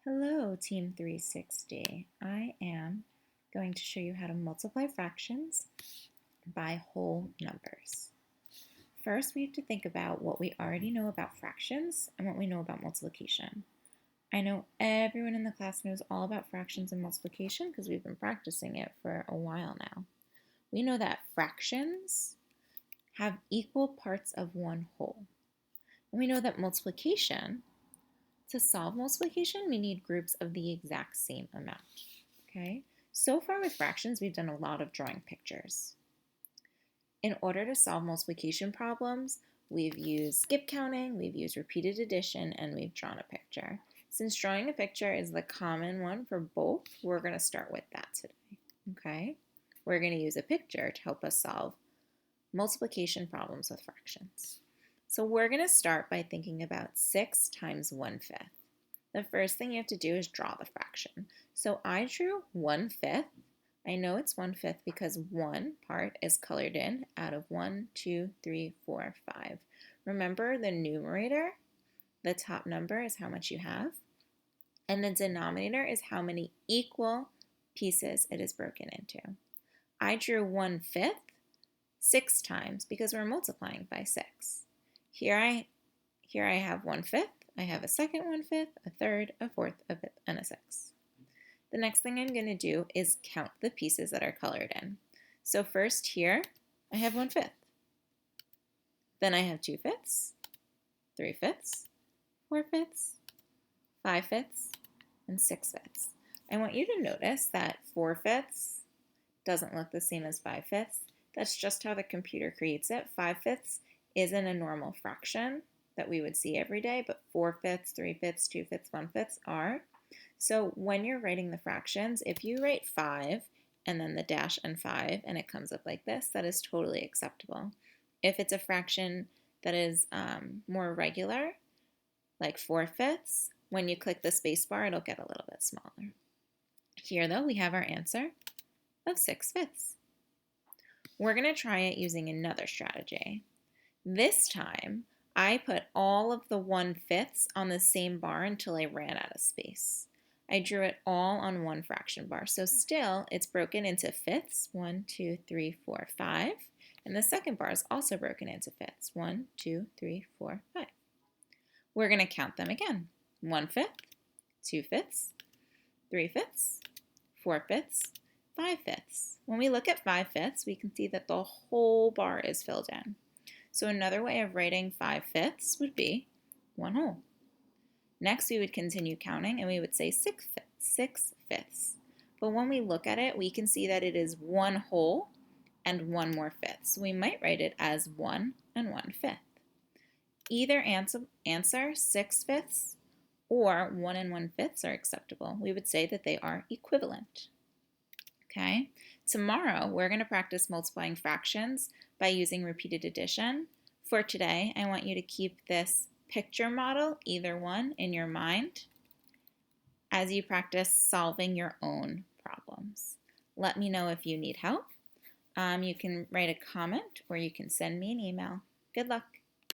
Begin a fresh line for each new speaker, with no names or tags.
Hello, Team 360. I am going to show you how to multiply fractions by whole numbers. First, we have to think about what we already know about fractions and what we know about multiplication. I know everyone in the class knows all about fractions and multiplication because we've been practicing it for a while now. We know that fractions have equal parts of one whole. And we know that to solve multiplication, we need groups of the exact same amount. Okay? So far with fractions, we've done a lot of drawing pictures. In order to solve multiplication problems, we've used skip counting, we've used repeated addition, and we've drawn a picture. Since drawing a picture is the common one for both, we're going to start with that today. Okay? We're going to use a picture to help us solve multiplication problems with fractions. So we're going to start by thinking about 6 times 1/5. The first thing you have to do is draw the fraction. So I drew 1/5. I know it's 1/5 because one part is colored in out of 1, 2, 3, 4, 5. Remember the numerator, the top number is how much you have, and the denominator is how many equal pieces it is broken into. I drew 1/5 6 times because we're multiplying by 6. Here I have 1/5. I have a second 1/5, a third, a fourth, a fifth, and a sixth. The next thing I'm going to do is count the pieces that are colored in. So first here, I have 1/5. Then I have 2/5, 3/5, 4/5, 5/5, and 6/5. I want you to notice that 4/5 doesn't look the same as 5/5. That's just how the computer creates it. 5/5 isn't a normal fraction that we would see every day, but 4/5, 3/5, 2/5, 1/5 are. So when you're writing the fractions, if you write 5 and then the dash and 5 and it comes up like this, that is totally acceptable. If it's a fraction that is more regular, like 4/5, when you click the space bar, it'll get a little bit smaller. Here though, we have our answer of 6/5. We're going to try it using another strategy. This time, I put all of the 1/5 on the same bar until I ran out of space. I drew it all on one fraction bar. So still, it's broken into fifths, 1, 2, 3, 4, 5. And the second bar is also broken into fifths, 1, 2, 3, 4, 5. We're going to count them again. 1/5, 2/5, 3/5, 4/5, 5/5. When we look at 5/5, we can see that the whole bar is filled in. So another way of writing 5/5 would be one whole. Next, we would continue counting and we would say 6/5. But when we look at it, we can see that it is one whole and one more fifth. So we might write it as 1 and 1/5. Either answer 6/5 or 1 and 1/5 are acceptable. We would say that they are equivalent. Okay, tomorrow we're going to practice multiplying fractions by using repeated addition. For today, I want you to keep this picture model, either one, in your mind as you practice solving your own problems. Let me know if you need help. You can write a comment or you can send me an email. Good luck.